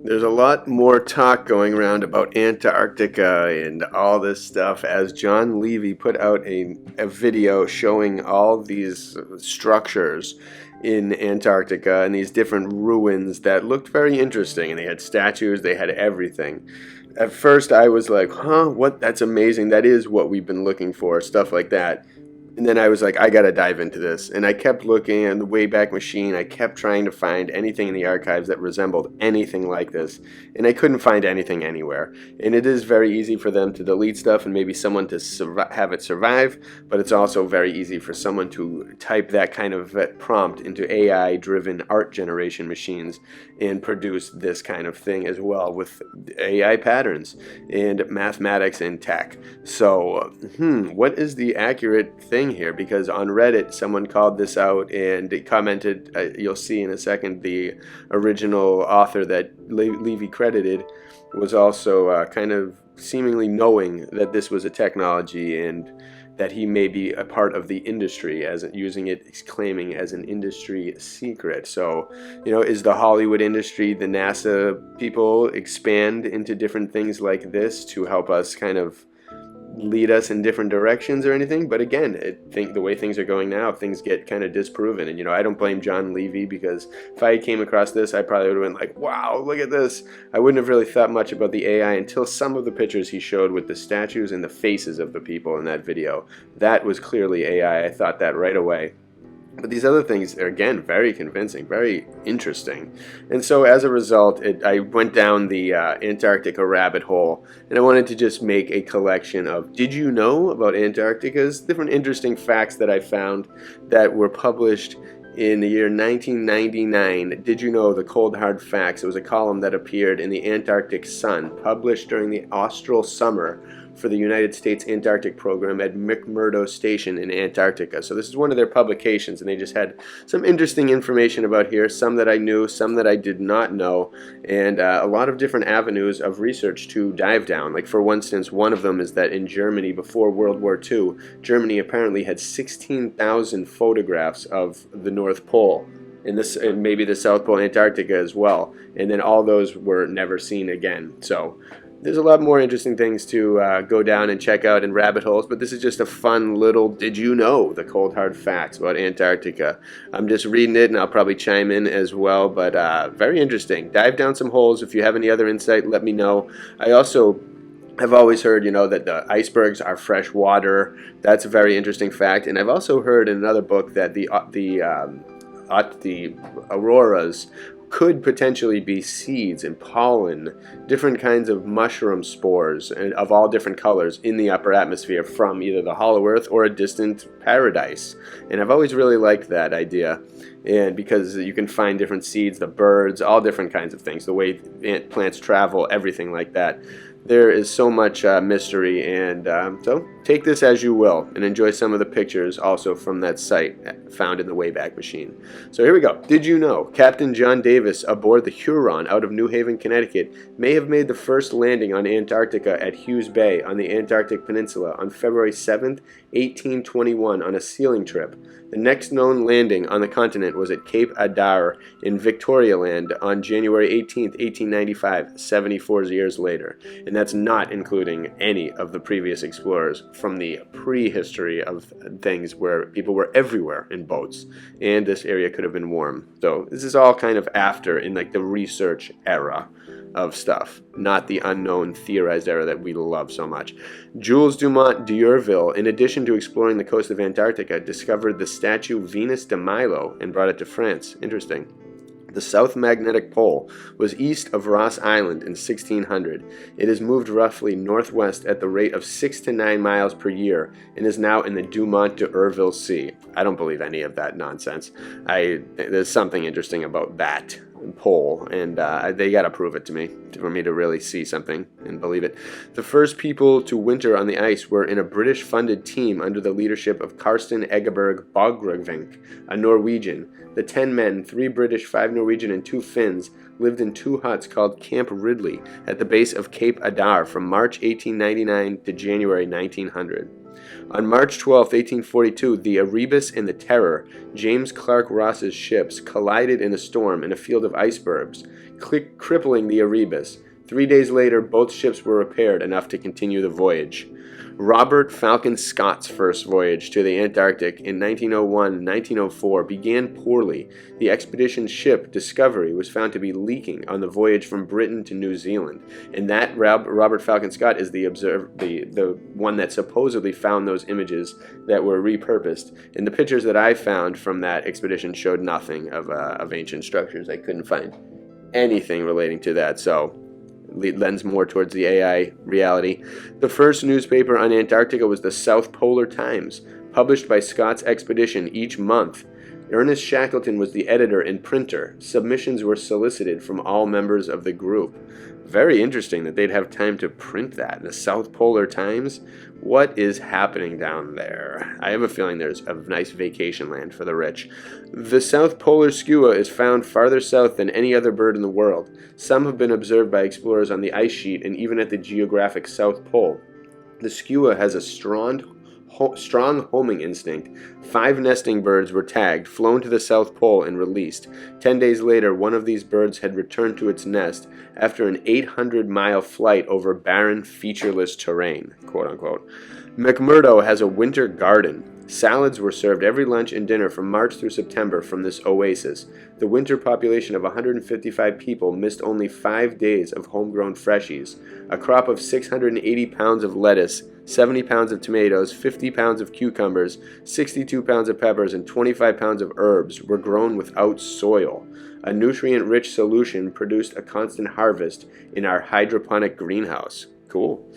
There's a lot more talk going around about Antarctica and all this stuff as John Levy put out a video showing all these structures in Antarctica and these different ruins that looked very interesting. And they had statues, they had everything. At first, I was like, huh, what? That's amazing. That is what we've been looking for, stuff like that. And then I was like, I gotta dive into this. And I kept looking on the Wayback Machine. I kept trying to find anything in the archives that resembled anything like this. And I couldn't find anything anywhere. And it is very easy for them to delete stuff and maybe someone to have it survive. But it's also very easy for someone to type that kind of prompt into AI-driven art generation machines and produce this kind of thing as well with AI patterns and mathematics and tech. So, what is the accurate thing here? Because on Reddit someone called this out and it commented, you'll see in a second, the original author that Levy credited was also kind of seemingly knowing that this was a technology and that he may be a part of the industry as using it, claiming as an industry secret. So, is the Hollywood industry, the NASA people expand into different things like this to help us kind of lead us in different directions or anything? But again, I think the way things are going now, things get kind of disproven. And I don't blame John Levy, because if I came across this, I probably would have been like, wow, look at this. I wouldn't have really thought much about the AI until some of the pictures he showed with the statues and the faces of the people in that video. That was clearly AI. I thought that right away. But these other things are, again, very convincing, very interesting. And so as a result, I went down the Antarctica rabbit hole, and I wanted to just make a collection of did you know about Antarctica's different interesting facts that I found that were published in the year 1999. Did you know the cold hard facts? It was a column that appeared in the Antarctic Sun, published during the austral summer for the United States Antarctic program at McMurdo Station in Antarctica. So this is one of their publications, and they just had some interesting information about here, some that I knew, some that I did not know, and a lot of different avenues of research to dive down. Like, for instance, one of them is that in Germany before World War II, Germany apparently had 16,000 photographs of the North Pole, and maybe the South Pole, Antarctica as well, and then all those were never seen again. So there's a lot more interesting things to go down and check out in rabbit holes, but this is just a fun little did you know, the cold hard facts about Antarctica. I'm just reading it, and I'll probably chime in as well, but very interesting. Dive down some holes. If you have any other insight, let me know. I also have always heard, that the icebergs are fresh water. That's a very interesting fact. And I've also heard in another book that the auroras could potentially be seeds and pollen, different kinds of mushroom spores and of all different colors in the upper atmosphere from either the hollow earth or a distant paradise. And I've always really liked that idea, and because you can find different seeds, the birds, all different kinds of things, the way plants travel, everything like that. There is so much mystery, and so take this as you will and enjoy some of the pictures also from that site found in the Wayback Machine. So here we go. Did you know Captain John Davis aboard the Huron out of New Haven, Connecticut may have made the first landing on Antarctica at Hughes Bay on the Antarctic Peninsula on February 7th, 1821 on a sealing trip. The next known landing on the continent was at Cape Adare in Victoria Land on January 18th, 1895, 74 years later. And that's not including any of the previous explorers from the prehistory of things where people were everywhere in boats, and this area could have been warm. So this is all kind of after, in like the research era of stuff, not the unknown theorized era that we love so much. Jules Dumont d'Urville, in addition to exploring the coast of Antarctica, discovered the statue Venus de Milo and brought it to France. Interesting. The South Magnetic Pole was east of Ross Island in 1600. It has moved roughly northwest at the rate of 6 to 9 miles per year and is now in the Dumont d'Urville Sea. I don't believe any of that nonsense. There's something interesting about that pole, and they gotta prove it to me for me to really see something and believe it. The first people to winter on the ice were in a British-funded team under the leadership of Karsten Egeberg Bogrevink, a Norwegian. The 10 men, 3 British, 5 Norwegian, and 2 Finns, lived in 2 huts called Camp Ridley at the base of Cape Adare from March 1899 to January 1900. On March 12, 1842, the Erebus and the Terror, James Clark Ross's ships, collided in a storm in a field of icebergs, crippling the Erebus. 3 days later, both ships were repaired enough to continue the voyage. Robert Falcon Scott's first voyage to the Antarctic in 1901-1904 began poorly. The expedition's ship, Discovery, was found to be leaking on the voyage from Britain to New Zealand. And that Robert Falcon Scott is the one that supposedly found those images that were repurposed. And the pictures that I found from that expedition showed nothing of ancient structures. I couldn't find anything relating to that, so it lends more towards the AI reality. The first newspaper on Antarctica was the South Polar Times, published by Scott's expedition each month. Ernest Shackleton was the editor and printer. Submissions were solicited from all members of the group. Very interesting that they'd have time to print that in the South Polar Times. What is happening down there? I have a feeling there's a nice vacation land for the rich. The South Polar skua is found farther south than any other bird in the world. Some have been observed by explorers on the ice sheet and even at the geographic South Pole. The skua has a strong homing instinct. 5 nesting birds were tagged, flown to the South Pole, and released. 10 days later, one of these birds had returned to its nest after an 800-mile flight over barren, featureless terrain, quote-unquote. McMurdo has a winter garden. Salads were served every lunch and dinner from March through September from this oasis. The winter population of 155 people missed only 5 days of homegrown freshies. A crop of 680 pounds of lettuce, 70 pounds of tomatoes, 50 pounds of cucumbers, 62 pounds of peppers, and 25 pounds of herbs were grown without soil. A nutrient-rich solution produced a constant harvest in our hydroponic greenhouse. Cool.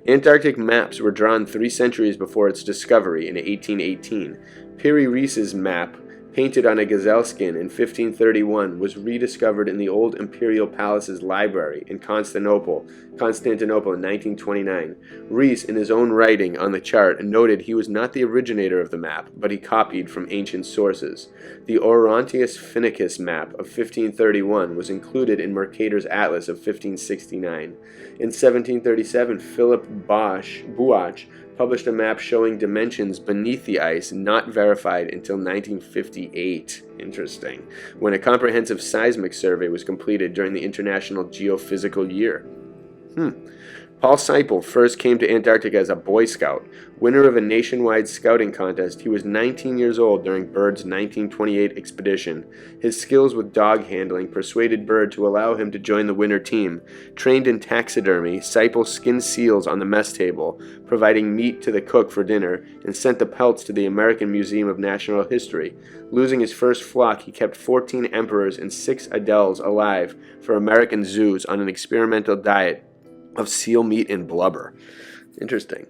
Antarctic maps were drawn 3 centuries before its discovery in 1818. Piri Reis's map, painted on a gazelle skin in 1531, was rediscovered in the old Imperial Palace's library in Constantinople in 1929. Reis, in his own writing on the chart, noted he was not the originator of the map, but he copied from ancient sources. The Orontius Finicus map of 1531 was included in Mercator's Atlas of 1569. In 1737, Philip Buach published a map showing dimensions beneath the ice, not verified until 1958. Interesting. When a comprehensive seismic survey was completed during the International Geophysical Year. Paul Seipel first came to Antarctica as a Boy Scout. Winner of a nationwide scouting contest, he was 19 years old during Byrd's 1928 expedition. His skills with dog handling persuaded Byrd to allow him to join the winter team. Trained in taxidermy, Seipel skinned seals on the mess table, providing meat to the cook for dinner, and sent the pelts to the American Museum of Natural History. Losing his first flock, he kept 14 emperors and 6 Adels alive for American zoos on an experimental diet of seal meat and blubber. Interesting.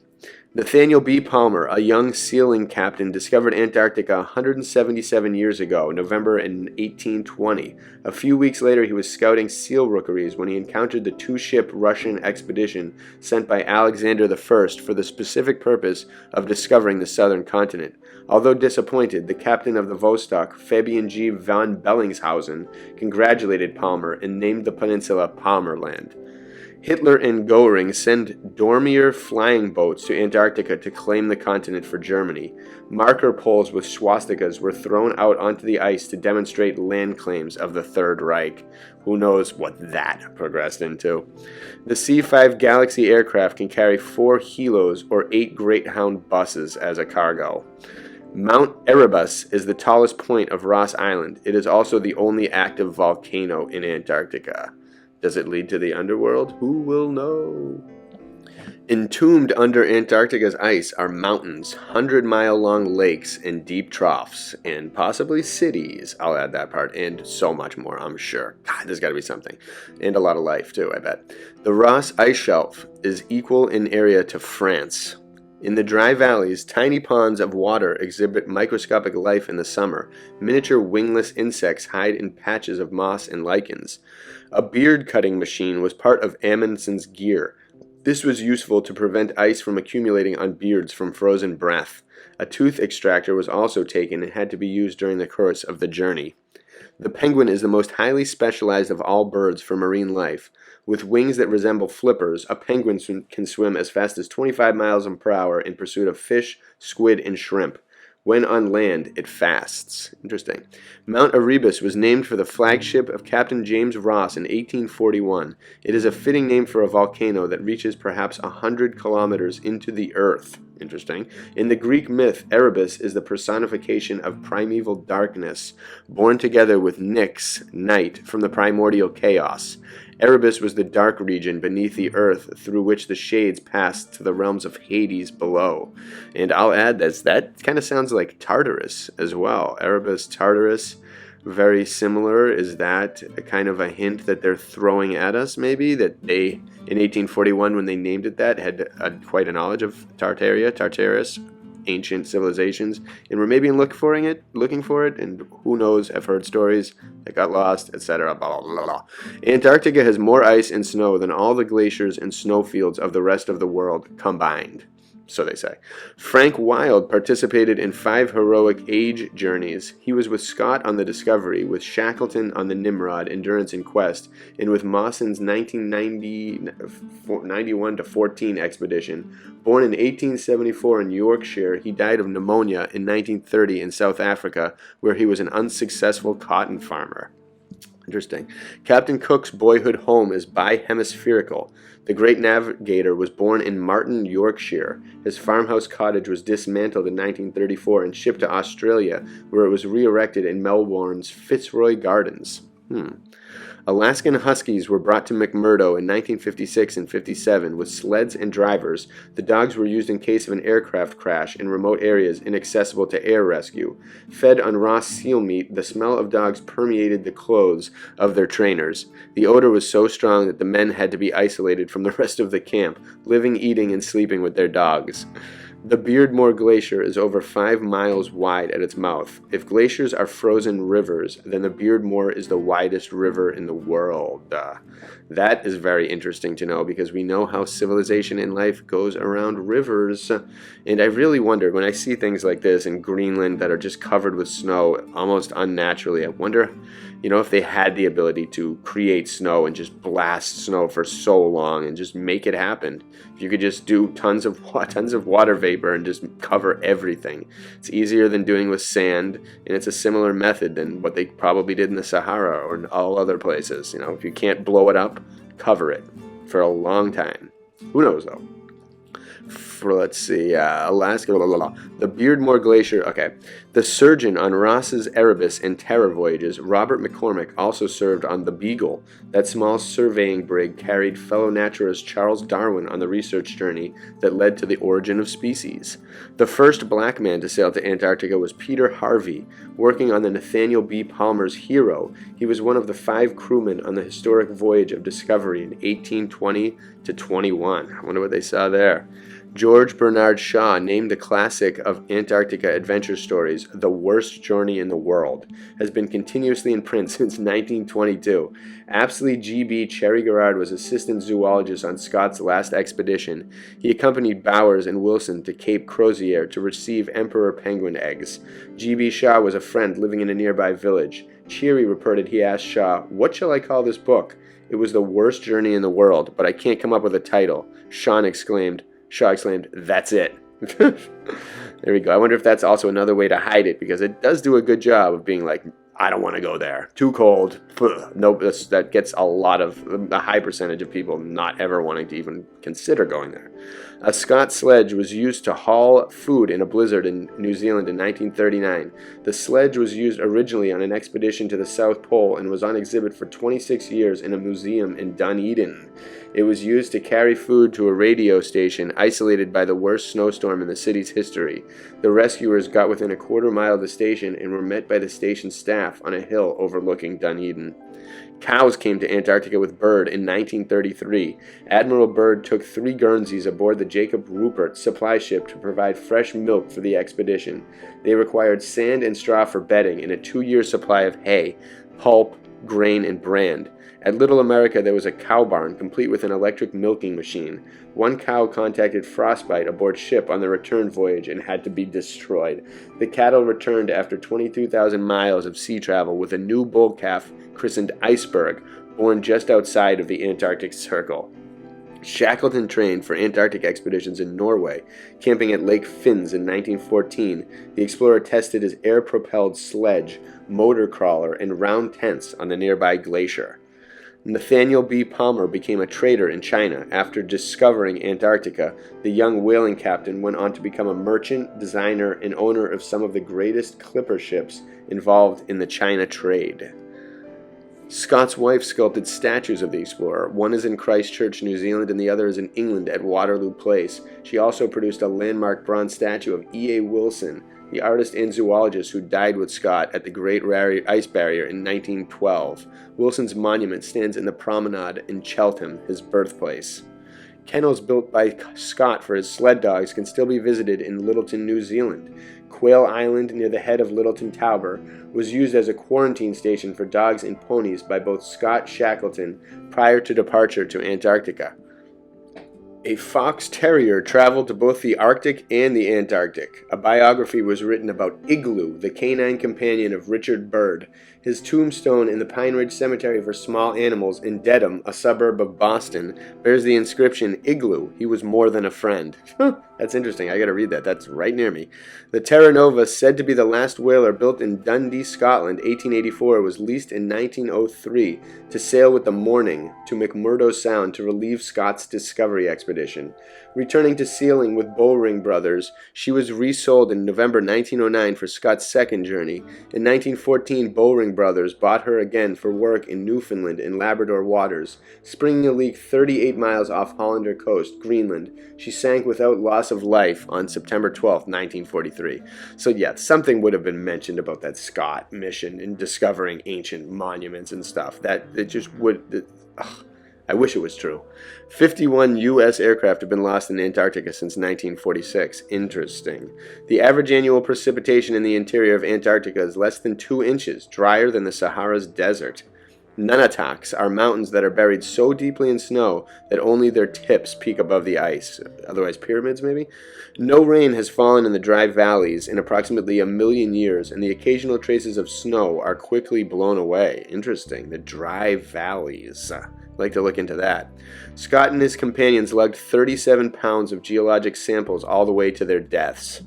Nathaniel B. Palmer, a young sealing captain, discovered Antarctica 177 years ago, November in 1820. A few weeks later, he was scouting seal rookeries when he encountered the 2-ship Russian expedition sent by Alexander I for the specific purpose of discovering the southern continent. Although disappointed, the captain of the Vostok, Fabian G. von Bellingshausen, congratulated Palmer and named the peninsula Palmerland. Hitler and Goering send Dormier flying boats to Antarctica to claim the continent for Germany. Marker poles with swastikas were thrown out onto the ice to demonstrate land claims of the Third Reich. Who knows what that progressed into. The C-5 Galaxy aircraft can carry 4 helos or 8 Greyhound buses as a cargo. Mount Erebus is the tallest point of Ross Island. It is also the only active volcano in Antarctica. Does it lead to the underworld? Who will know? Entombed under Antarctica's ice are mountains, 100-mile-long lakes, and deep troughs, and possibly cities. I'll add that part, and so much more, I'm sure. God, there's got to be something. And a lot of life, too, I bet. The Ross Ice Shelf is equal in area to France. In the dry valleys, tiny ponds of water exhibit microscopic life in the summer. Miniature wingless insects hide in patches of moss and lichens. A beard-cutting machine was part of Amundsen's gear. This was useful to prevent ice from accumulating on beards from frozen breath. A tooth extractor was also taken and had to be used during the course of the journey. The penguin is the most highly specialized of all birds for marine life. With wings that resemble flippers, a penguin can swim as fast as 25 miles per hour in pursuit of fish, squid, and shrimp. When on land, it fasts. Interesting. Mount Erebus was named for the flagship of Captain James Ross in 1841. It is a fitting name for a volcano that reaches perhaps 100 kilometers into the earth. Interesting. In the Greek myth, Erebus is the personification of primeval darkness, born together with Nyx, night, from the primordial chaos. Erebus was the dark region beneath the earth through which the shades passed to the realms of Hades below. And I'll add that kind of sounds like Tartarus as well. Erebus, Tartarus, very similar. Is that a kind of a hint that they're throwing at us, maybe? That they, in 1841, when they named it that, had quite a knowledge of Tartarus, ancient civilizations, and were maybe looking for it, and who knows, I've heard stories that got lost, etc. Blah, blah, blah, blah. Antarctica has more ice and snow than all the glaciers and snowfields of the rest of the world combined, so they say. Frank Wild participated in 5 heroic age journeys. He was with Scott on the Discovery, with Shackleton on the Nimrod, Endurance and Quest, and with Mawson's 1991-14 expedition. Born in 1874 in Yorkshire, he died of pneumonia in 1930 in South Africa, where he was an unsuccessful cotton farmer. Interesting. Captain Cook's boyhood home is bihemispherical. The great navigator was born in Marton, Yorkshire. His farmhouse cottage was dismantled in 1934 and shipped to Australia, where it was re-erected in Melbourne's Fitzroy Gardens. Alaskan Huskies were brought to McMurdo in 1956 and 57 with sleds and drivers. The dogs were used in case of an aircraft crash in remote areas inaccessible to air rescue. Fed on raw seal meat, the smell of dogs permeated the clothes of their trainers. The odor was so strong that the men had to be isolated from the rest of the camp, living, eating, and sleeping with their dogs. The Beardmore Glacier is over 5 miles wide at its mouth. If glaciers are frozen rivers, then the Beardmore is the widest river in the world. That is very interesting to know, because we know how civilization in life goes around rivers. And I really wonder, when I see things like this in Greenland that are just covered with snow almost unnaturally, I wonder, if they had the ability to create snow and just blast snow for so long and just make it happen. If you could just do tons of water vapor and just cover everything. It's easier than doing with sand, and it's a similar method than what they probably did in the Sahara or in all other places. If you can't blow it up, cover it for a long time. Who knows, though? Let's see, Alaska, the Beardmore Glacier, okay. The surgeon on Ross's Erebus and Terror voyages, Robert McCormick, also served on the Beagle. That small surveying brig carried fellow naturalist Charles Darwin on the research journey that led to the origin of species. The first black man to sail to Antarctica was Peter Harvey, working on the Nathaniel B. Palmer's Hero. He was one of the 5 crewmen on the historic voyage of discovery in 1820 to 21. I wonder what they saw there. George Bernard Shaw named the classic of Antarctica adventure stories The Worst Journey in the World, has been continuously in print since 1922. Apsley G.B. Cherry Garrard was assistant zoologist on Scott's last expedition. He accompanied Bowers and Wilson to Cape Crozier to receive emperor penguin eggs. G.B. Shaw was a friend living in a nearby village. Cheery reported he asked Shaw, "What shall I call this book?" It was The Worst Journey in the World, but I can't come up with a title. Shaw exclaimed, "That's it." There we go. I wonder if that's also another way to hide it, because it does do a good job of being like, I don't want to go there. Too cold. No, that gets a high percentage of people not ever wanting to even consider going there. A Scott sledge was used to haul food in a blizzard in New Zealand in 1939. The sledge was used originally on an expedition to the South Pole and was on exhibit for 26 years in a museum in Dunedin. It was used to carry food to a radio station isolated by the worst snowstorm in the city's history. The rescuers got within a quarter mile of the station and were met by the station staff on a hill overlooking Dunedin. Cows came to Antarctica with Byrd in 1933. Admiral Byrd took 3 Guernseys aboard the Jacob Rupert supply ship to provide fresh milk for the expedition. They required sand and straw for bedding and a 2-year supply of hay, pulp, grain, and brand. At Little America, there was a cow barn complete with an electric milking machine. One cow contacted frostbite aboard ship on the return voyage and had to be destroyed. The cattle returned after 22,000 miles of sea travel with a new bull calf christened Iceberg, born just outside of the Antarctic Circle. Shackleton trained for Antarctic expeditions in Norway. Camping at Lake Finns in 1914, the explorer tested his air-propelled sledge, motor crawler, and round tents on the nearby glacier. Nathaniel B. Palmer became a trader in China. After discovering Antarctica, the young whaling captain went on to become a merchant, designer, and owner of some of the greatest clipper ships involved in the China trade. Scott's wife sculpted statues of the explorer. One is in Christchurch, New Zealand, and the other is in England at Waterloo Place. She also produced a landmark bronze statue of E.A. Wilson, the artist and zoologist who died with Scott at the Great Ice Barrier in 1912. Wilson's monument stands in the promenade in Cheltenham, his birthplace. Kennels built by Scott for his sled dogs can still be visited in Lyttelton, New Zealand. Quail Island, near the head of Lyttelton Tower, was used as a quarantine station for dogs and ponies by both Scott Shackleton prior to departure to Antarctica. A fox terrier traveled to both the Arctic and the Antarctic. A biography was written about Igloo, the canine companion of Richard Byrd. His tombstone in the Pine Ridge Cemetery for Small Animals in Dedham, a suburb of Boston, bears the inscription, "Igloo, he was more than a friend." That's interesting. I gotta read that. That's right near me. The Terra Nova, said to be the last whaler built in Dundee, Scotland, 1884, was leased in 1903 to sail with the Morning to McMurdo Sound to relieve Scott's discovery expedition. Returning to sealing with Bowring Brothers, she was resold in November 1909 for Scott's second journey. In 1914, Bowring Brothers bought her again for work in Newfoundland and Labrador waters. Springing a leak 38 miles off Hollander Coast, Greenland, she sank without loss of life on September 12, 1943. So yeah, something would have been mentioned about that Scott mission in discovering ancient monuments and stuff. That it just would... I wish it was true. 51 U.S. aircraft have been lost in Antarctica since 1946. Interesting. The average annual precipitation in the interior of Antarctica is less than 2 inches, drier than the Sahara's desert. Nunataks are mountains that are buried so deeply in snow that only their tips peek above the ice. Otherwise pyramids, maybe? No rain has fallen in the dry valleys in approximately 1 million years, and the occasional traces of snow are quickly blown away. Interesting. The dry valleys. I'd like to look into that. Scott and his companions lugged 37 pounds of geologic samples all the way to their deaths.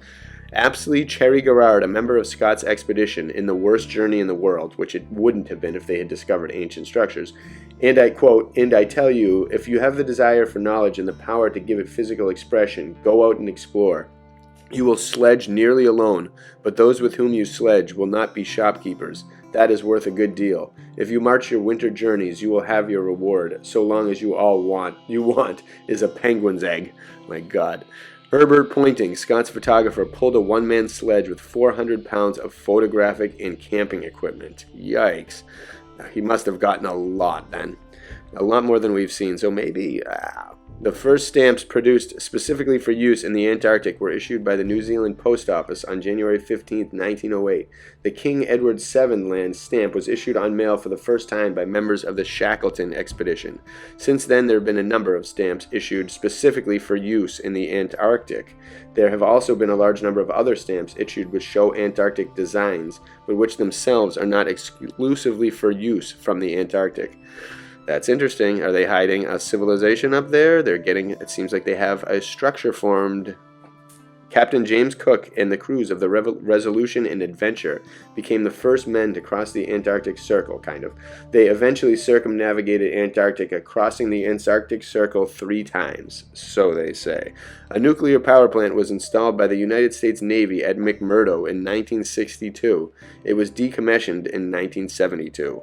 Apsley Cherry Garrard, a member of Scott's expedition in the worst journey in the world, which it wouldn't have been if they had discovered ancient structures, and I quote, "And I tell you, if you have the desire for knowledge and the power to give it physical expression, go out and explore. You will sledge nearly alone, but those with whom you sledge will not be shopkeepers. That is worth a good deal. If you march your winter journeys, you will have your reward, so long as you want is a penguin's egg." My God. Herbert Pointing, Scott's photographer, pulled a one-man sledge with 400 pounds of photographic and camping equipment. Yikes. He must have gotten a lot then. A lot more than we've seen, so maybe... The first stamps produced specifically for use in the Antarctic were issued by the New Zealand Post Office on January 15, 1908. The King Edward VII land stamp was issued on mail for the first time by members of the Shackleton expedition. Since then, there have been a number of stamps issued specifically for use in the Antarctic. There have also been a large number of other stamps issued which show Antarctic designs, but which themselves are not exclusively for use from the Antarctic. That's interesting. Are they hiding a civilization up there? It seems like they have a structure formed. Captain James Cook and the crews of the Resolution and Adventure became the first men to cross the Antarctic Circle, kind of. They eventually circumnavigated Antarctica, crossing the Antarctic Circle 3 times, so they say. A nuclear power plant was installed by the United States Navy at McMurdo in 1962. It was decommissioned in 1972.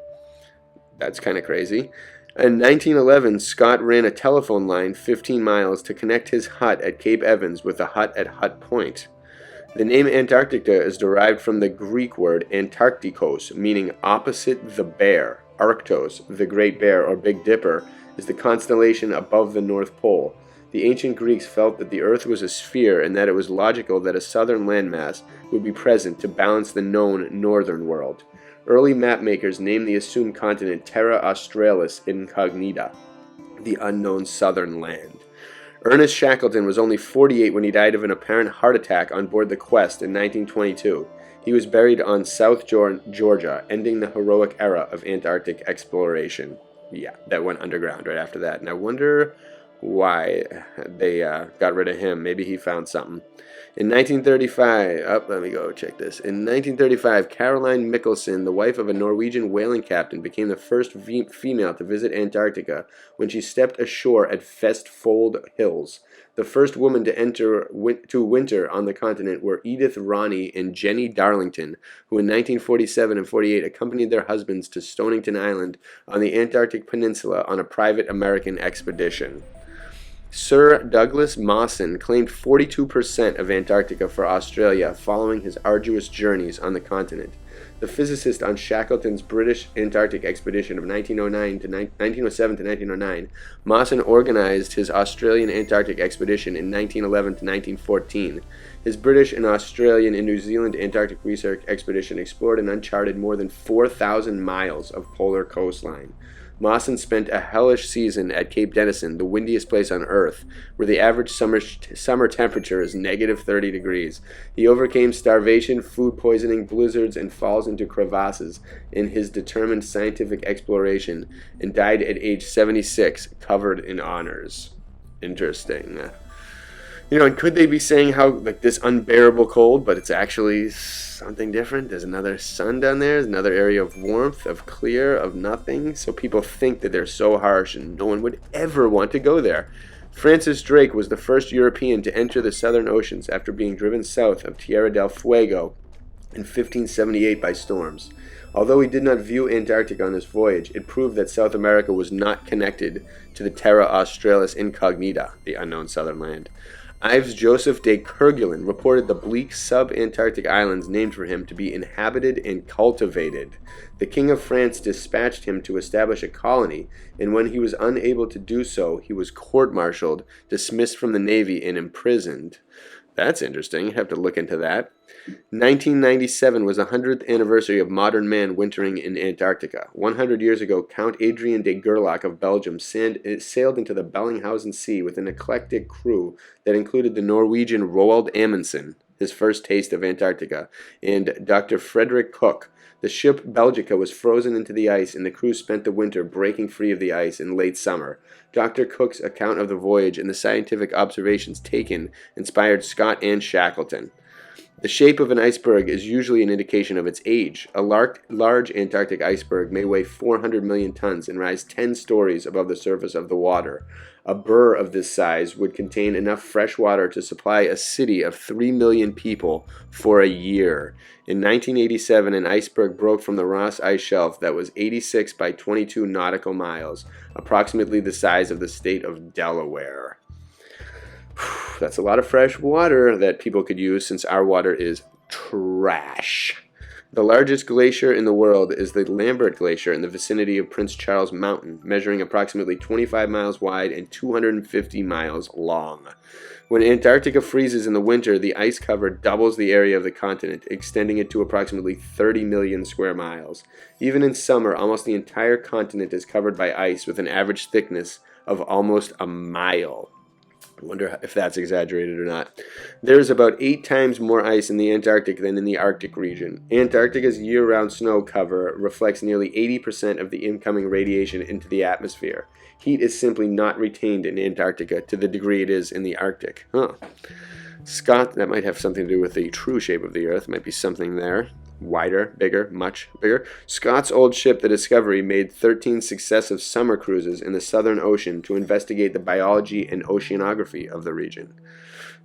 That's kind of crazy. In 1911, Scott ran a telephone line 15 miles to connect his hut at Cape Evans with a hut at Hut Point. The name Antarctica is derived from the Greek word Antarktikos, meaning opposite the bear. Arctos, the Great Bear or Big Dipper, is the constellation above the North Pole. The ancient Greeks felt that the Earth was a sphere and that it was logical that a southern landmass would be present to balance the known northern world. Early mapmakers named the assumed continent Terra Australis Incognita, the unknown southern land. Ernest Shackleton was only 48 when he died of an apparent heart attack on board the Quest in 1922. He was buried on South Georgia, ending the heroic era of Antarctic exploration. Yeah, that went underground right after that. And I wonder why they got rid of him. Maybe he found something. In 1935, let me go check this. In 1935, Caroline Mikkelsen, the wife of a Norwegian whaling captain, became the first female to visit Antarctica when she stepped ashore at Vestfold Hills. The first women to enter to winter on the continent were Edith Roney and Jenny Darlington, who in 1947 and 48 accompanied their husbands to Stonington Island on the Antarctic Peninsula on a private American expedition. Sir Douglas Mawson claimed 42% of Antarctica for Australia following his arduous journeys on the continent. The physicist on Shackleton's British Antarctic expedition of 1907 to 1909, Mawson organized his Australian Antarctic expedition in 1911 to 1914. His British and Australian and New Zealand Antarctic research expedition explored and uncharted more than 4,000 miles of polar coastline. Mawson spent a hellish season at Cape Denison, the windiest place on Earth, where the average summer temperature is negative 30 degrees. He overcame starvation, food poisoning, blizzards, and falls into crevasses in his determined scientific exploration, and died at age 76, covered in honors. Interesting. And could they be saying how, this unbearable cold, but it's actually something different? There's another sun down there, there's another area of warmth, of clear, of nothing. So people think that they're so harsh and no one would ever want to go there. Francis Drake was the first European to enter the southern oceans after being driven south of Tierra del Fuego in 1578 by storms. Although he did not view Antarctica on this voyage, it proved that South America was not connected to the Terra Australis Incognita, the unknown southern land. Ives Joseph de Kerguelen reported the bleak sub-Antarctic islands named for him to be inhabited and cultivated. The King of France dispatched him to establish a colony, and when he was unable to do so, he was court-martialed, dismissed from the Navy, and imprisoned. That's interesting. You have to look into that. 1997 was the 100th anniversary of modern man wintering in Antarctica. 100 years ago, Count Adrien de Gerlach of Belgium sailed into the Bellinghausen Sea with an eclectic crew that included the Norwegian Roald Amundsen, his first taste of Antarctica, and Dr. Frederick Cook. The ship Belgica was frozen into the ice, and the crew spent the winter breaking free of the ice in late summer. Dr. Cook's account of the voyage and the scientific observations taken inspired Scott and Shackleton. The shape of an iceberg is usually an indication of its age. A large Antarctic iceberg may weigh 400 million tons and rise 10 stories above the surface of the water. A burr of this size would contain enough fresh water to supply a city of 3 million people for a year. In 1987, an iceberg broke from the Ross Ice Shelf that was 86 by 22 nautical miles, approximately the size of the state of Delaware. That's a lot of fresh water that people could use since our water is trash. The largest glacier in the world is the Lambert Glacier in the vicinity of Prince Charles Mountain, measuring approximately 25 miles wide and 250 miles long. When Antarctica freezes in the winter, the ice cover doubles the area of the continent, extending it to approximately 30 million square miles. Even in summer, almost the entire continent is covered by ice with an average thickness of almost a mile. I wonder if that's exaggerated or not. There's about 8 times more ice in the Antarctic than in the Arctic region. Antarctica's year-round snow cover reflects nearly 80% of the incoming radiation into the atmosphere. Heat is simply not retained in Antarctica to the degree it is in the Arctic. Scott, that might have something to do with the true shape of the Earth. Might be something there. Wider, bigger, much bigger. Scott's old ship, the Discovery, made 13 successive summer cruises in the Southern Ocean to investigate the biology and oceanography of the region.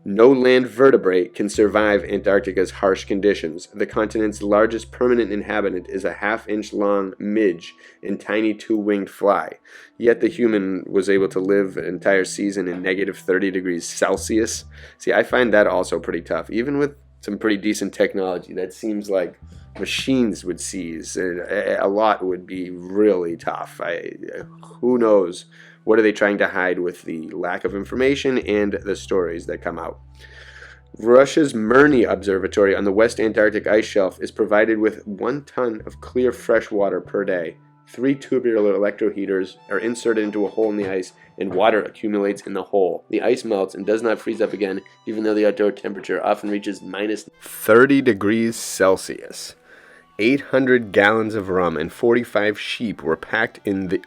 No land vertebrate can survive Antarctica's harsh conditions. The continent's largest permanent inhabitant is a half-inch long midge and tiny 2-winged fly. Yet the human was able to live an entire season in negative 30 degrees Celsius. See, I find that also pretty tough. Even with some pretty decent technology, that seems like machines would seize. A lot would be really tough. Who knows? What are they trying to hide with the lack of information and the stories that come out? Russia's Mirny Observatory on the West Antarctic ice shelf is provided with 1 ton of clear fresh water per day. 3 tubular electroheaters are inserted into a hole in the ice, and water accumulates in the hole. The ice melts and does not freeze up again, even though the outdoor temperature often reaches minus 30 degrees Celsius. 800 gallons of rum and 45 sheep were packed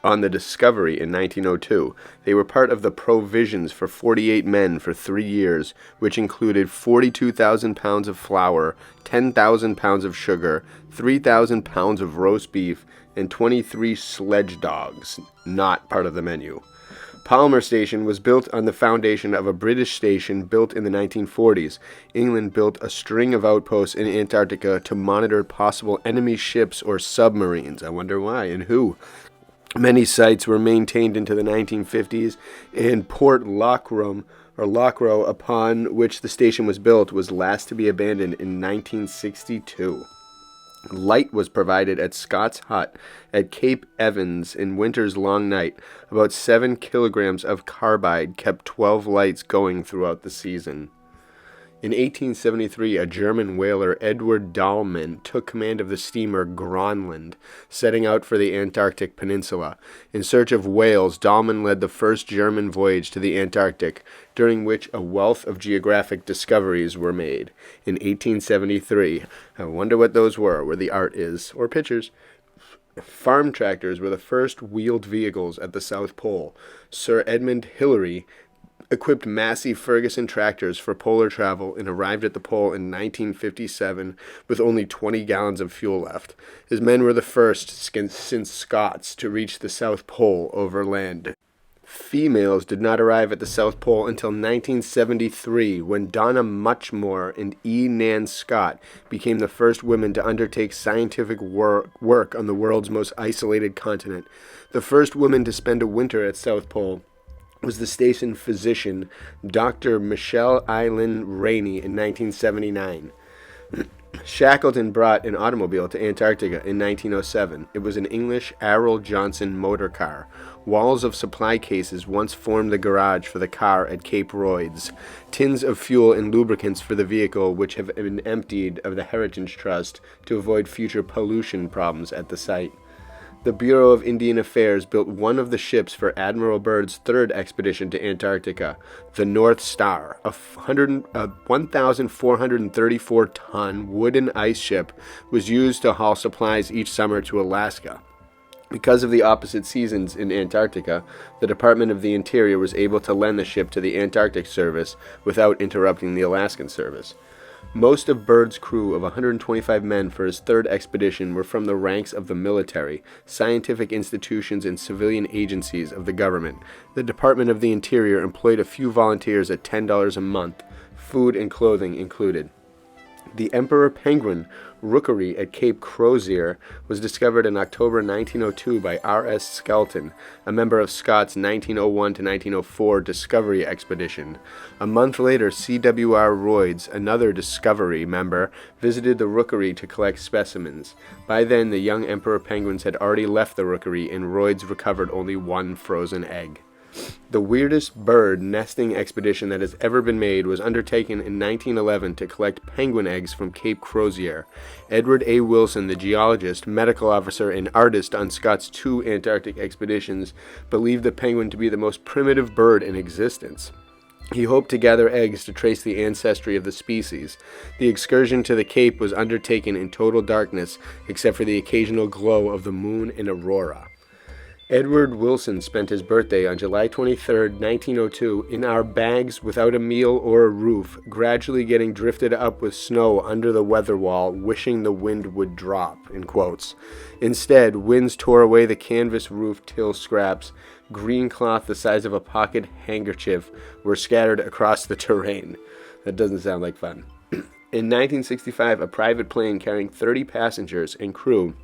on the Discovery in 1902. They were part of the provisions for 48 men for 3 years, which included 42,000 pounds of flour, 10,000 pounds of sugar, 3,000 pounds of roast beef, and 23 sledge dogs, not part of the menu. Palmer Station was built on the foundation of a British station built in the 1940s. England built a string of outposts in Antarctica to monitor possible enemy ships or submarines. I wonder why and who. Many sites were maintained into the 1950s, and Port Lockrow, upon which the station was built, was last to be abandoned in 1962. Light was provided at Scott's Hut at Cape Evans in winter's long night. About 7 kilograms of carbide kept 12 lights going throughout the season. In 1873, a German whaler, Edward Dahlmann, took command of the steamer Gronland, setting out for the Antarctic Peninsula. In search of whales, Dahlmann led the first German voyage to the Antarctic, during which a wealth of geographic discoveries were made. In 1873, I wonder what those were, where the art is, or pictures. Farm tractors were the first wheeled vehicles at the South Pole. Sir Edmund Hillary equipped massive Ferguson tractors for polar travel and arrived at the pole in 1957 with only 20 gallons of fuel left. His men were the first since Scots to reach the South Pole over land. Females did not arrive at the South Pole until 1973, when Donna Muchmore and E. Nan Scott became the first women to undertake scientific work on the world's most isolated continent. The first woman to spend a winter at South Pole was the station physician, Dr. Michelle Eileen Rainey, in 1979. Shackleton brought an automobile to Antarctica in 1907. It was an English Arrol Johnson motor car. Walls of supply cases once formed the garage for the car at Cape Royds. Tins of fuel and lubricants for the vehicle, which have been emptied of the Heritage Trust to avoid future pollution problems at the site. The Bureau of Indian Affairs built one of the ships for Admiral Byrd's third expedition to Antarctica, the North Star, a 1,434-ton wooden ice ship, was used to haul supplies each summer to Alaska. Because of the opposite seasons in Antarctica, the Department of the Interior was able to lend the ship to the Antarctic Service without interrupting the Alaskan service. Most of Byrd's crew of 125 men for his third expedition were from the ranks of the military, scientific institutions, and civilian agencies of the government. The Department of the Interior employed a few volunteers at $10 a month, food and clothing included. The Emperor Penguin rookery at Cape Crozier was discovered in October 1902 by R.S. Skelton, a member of Scott's 1901 to 1904 Discovery Expedition. A month later, C.W.R. Royds, another Discovery member, visited the rookery to collect specimens. By then, the young Emperor penguins had already left the rookery, and Royds recovered only one frozen egg. The weirdest bird nesting expedition that has ever been made was undertaken in 1911 to collect penguin eggs from Cape Crozier. Edward A. Wilson, the geologist, medical officer, and artist on Scott's 2 Antarctic expeditions, believed the penguin to be the most primitive bird in existence. He hoped to gather eggs to trace the ancestry of the species. The excursion to the Cape was undertaken in total darkness, except for the occasional glow of the moon and aurora. Edward Wilson spent his birthday on July 23, 1902, in our bags without a meal or a roof, gradually getting drifted up with snow under the weather wall, wishing the wind would drop, in quotes. Instead, winds tore away the canvas roof till scraps. Green cloth the size of a pocket handkerchief were scattered across the terrain. That doesn't sound like fun. In 1965, a private plane carrying 30 passengers and crew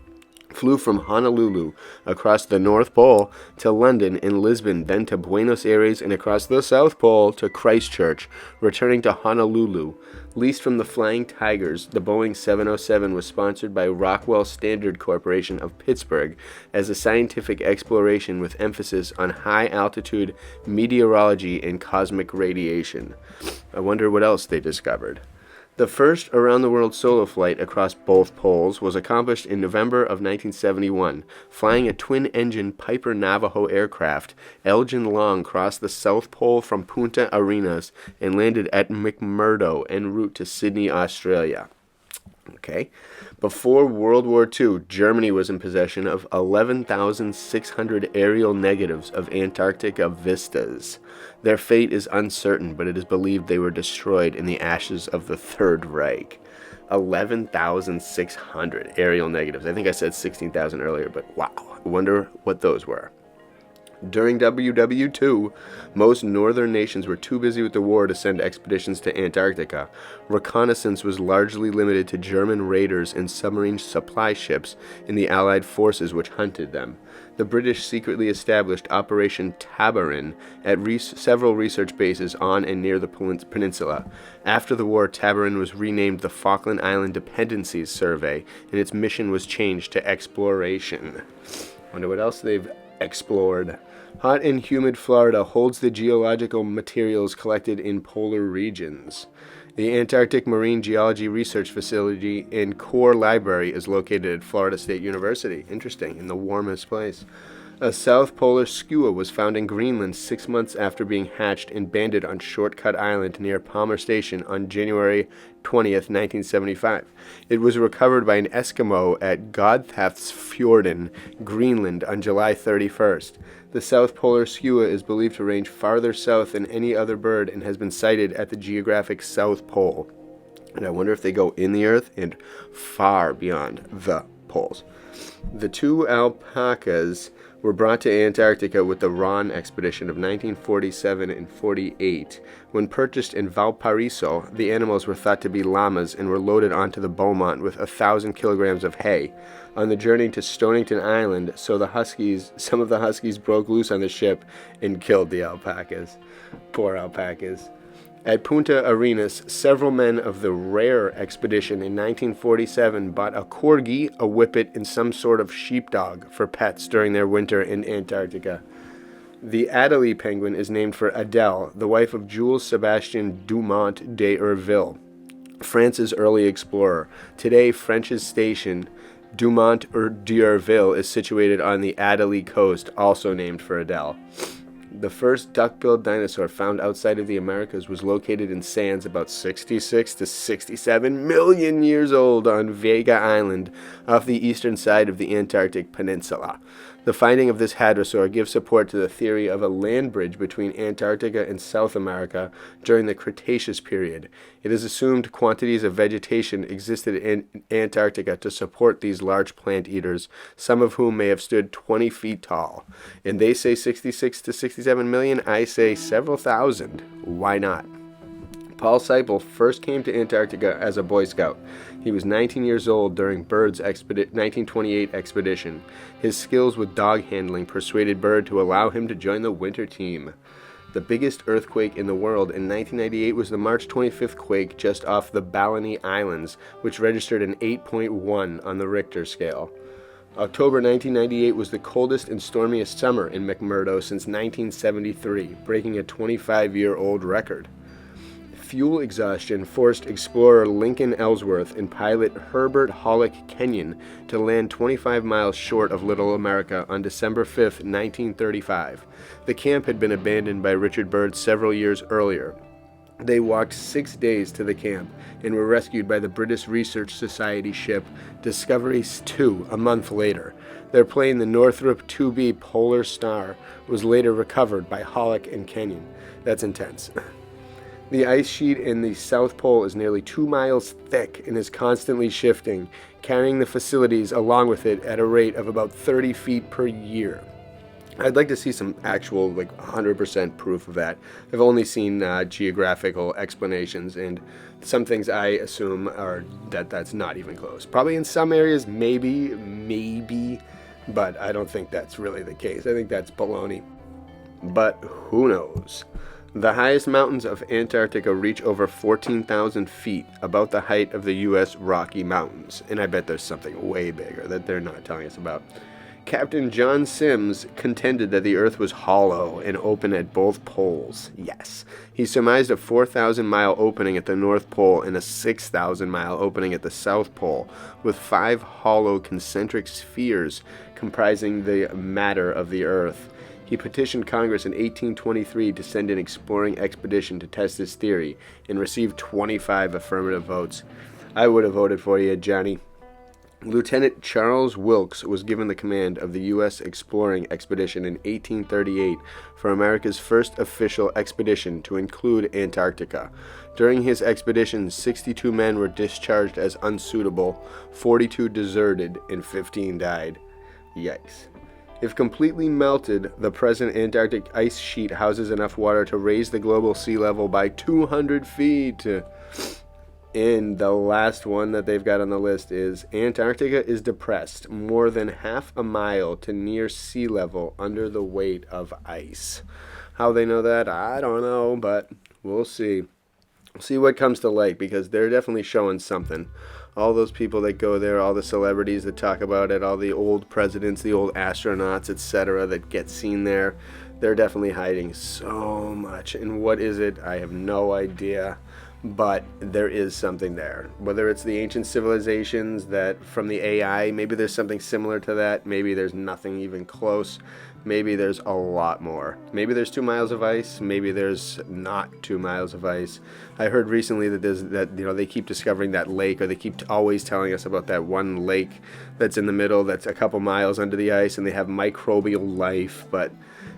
flew from Honolulu across the North Pole to London and Lisbon, then to Buenos Aires and across the South Pole to Christchurch, returning to Honolulu. Leased from the Flying Tigers, the Boeing 707 was sponsored by Rockwell Standard Corporation of Pittsburgh as a scientific exploration with emphasis on high-altitude meteorology and cosmic radiation. I wonder what else they discovered. The first around-the-world solo flight across both poles was accomplished in November of 1971. Flying a twin-engine Piper Navajo aircraft, Elgin Long crossed the South Pole from Punta Arenas and landed at McMurdo en route to Sydney, Australia. Okay. Before World War II, Germany was in possession of 11,600 aerial negatives of Antarctica vistas. Their fate is uncertain, but it is believed they were destroyed in the ashes of the Third Reich. 11,600 aerial negatives. I think I said 16,000 earlier, but wow. I wonder what those were. During WW2, most northern nations were too busy with the war to send expeditions to Antarctica. Reconnaissance was largely limited to German raiders and submarine supply ships in the Allied forces which hunted them. The British secretly established Operation Tabarin at several research bases on and near the peninsula. After the war, Tabarin was renamed the Falkland Island Dependencies Survey, and its mission was changed to exploration. Wonder what else they've explored. Hot and humid Florida holds the geological materials collected in polar regions. The Antarctic Marine Geology Research Facility and Core Library is located at Florida State University. Interesting, in the warmest place. A South Polar skua was found in Greenland 6 months after being hatched and banded on Shortcut Island near Palmer Station on January 20th, 1975. It was recovered by an Eskimo at Godthaftsfjorden, Greenland on July 31st. The South Polar skua is believed to range farther south than any other bird and has been sighted at the geographic South Pole. And I wonder if they go in the Earth and far beyond the poles. The two alpacas were brought to Antarctica with the Ron expedition of 1947 and 48. When purchased in Valparaiso, the animals were thought to be llamas and were loaded onto the Beaumont with 1,000 kilograms of hay. On the journey to Stonington Island, some of the huskies broke loose on the ship and killed the alpacas. Poor alpacas. At Punta Arenas, several men of the Rare expedition in 1947 bought a corgi, a whippet, and some sort of sheepdog for pets during their winter in Antarctica. The Adelie penguin is named for Adèle, the wife of Jules Sebastien Dumont d'Urville, France's early explorer. Today, French's station, Dumont d'Urville, is situated on the Adelie coast, also named for Adèle. The first duck-billed dinosaur found outside of the Americas was located in sands about 66 to 67 million years old on Vega Island off the eastern side of the Antarctic Peninsula. The finding of this hadrosaur gives support to the theory of a land bridge between Antarctica and South America during the Cretaceous period. It is assumed quantities of vegetation existed in Antarctica to support these large plant eaters, some of whom may have stood 20 feet tall. And they say 66 to 67 million, I say several thousand. Why not? Paul Seipel first came to Antarctica as a Boy Scout. He was 19 years old during Bird's 1928 expedition. His skills with dog handling persuaded Bird to allow him to join the winter team. The biggest earthquake in the world in 1998 was the March 25th quake just off the Balleny Islands, which registered an 8.1 on the Richter scale. October 1998 was the coldest and stormiest summer in McMurdo since 1973, breaking a 25-year-old record. Fuel exhaustion forced explorer Lincoln Ellsworth and pilot Herbert Hollick Kenyon to land 25 miles short of Little America on December 5, 1935. The camp had been abandoned by Richard Byrd several years earlier. They walked 6 days to the camp and were rescued by the British Research Society ship Discovery 2 a month later. Their plane, the Northrop 2B Polar Star, was later recovered by Hollick and Kenyon. That's intense. The ice sheet in the South Pole is nearly 2 miles thick and is constantly shifting, carrying the facilities along with it at a rate of about 30 feet per year. I'd like to see some actual, 100% proof of that. I've only seen geographical explanations, and some things I assume are that's not even close. Probably in some areas, maybe, but I don't think that's really the case. I think that's baloney. But who knows? The highest mountains of Antarctica reach over 14,000 feet, about the height of the U.S. Rocky Mountains, and I bet there's something way bigger that they're not telling us about. Captain John Sims contended that the Earth was hollow and open at both poles. Yes. He surmised a 4,000-mile opening at the North Pole and a 6,000-mile opening at the South Pole, with 5 hollow concentric spheres comprising the matter of the Earth. He petitioned Congress in 1823 to send an exploring expedition to test his theory and received 25 affirmative votes. I would have voted for you, Johnny. Lieutenant Charles Wilkes was given the command of the U.S. exploring expedition in 1838 for America's first official expedition to include Antarctica. During his expedition, 62 men were discharged as unsuitable, 42 deserted, and 15 died. Yikes. If completely melted, the present Antarctic ice sheet houses enough water to raise the global sea level by 200 feet. And the last one that they've got on the list is Antarctica is depressed more than half a mile to near sea level under the weight of ice. How they know that, I don't know, but we'll see. We'll see what comes to light, because they're definitely showing something. All those people that go there, all the celebrities that talk about it, all the old presidents, the old astronauts, etc. that get seen there, they're definitely hiding so much. And what is it? I have no idea. But there is something there. Whether it's the ancient civilizations that from the AI, maybe there's something similar to that. Maybe there's nothing even close. Maybe there's a lot more. Maybe there's 2 miles of ice. Maybe there's not 2 miles of ice. I heard recently that they keep discovering that lake, or they keep always telling us about that one lake that's in the middle, that's a couple miles under the ice, and they have microbial life. But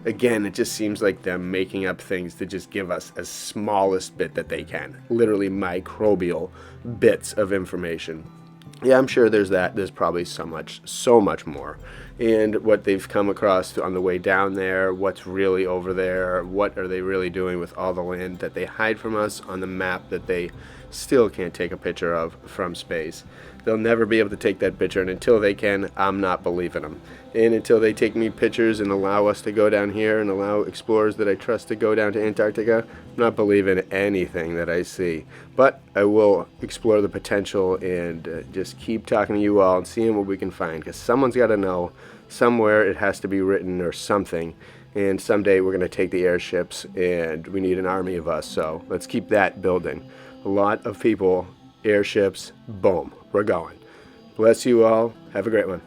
again, it just seems like them making up things to just give us as smallest bit that they can. Literally microbial bits of information. Yeah, I'm sure there's that. There's probably so much more. And what they've come across on the way down there, what's really over there, what are they really doing with all the land that they hide from us on the map that they still can't take a picture of from space. They'll never be able to take that picture, and until they can, I'm not believing them. And until they take me pictures and allow us to go down here and allow explorers that I trust to go down to Antarctica, I'm not believing anything that I see. But I will explore the potential and just keep talking to you all and seeing what we can find, because someone's got to know. Somewhere it has to be written or something. And someday we're going to take the airships, and we need an army of us. So let's keep that building. A lot of people, airships, boom, we're going. Bless you all. Have a great one.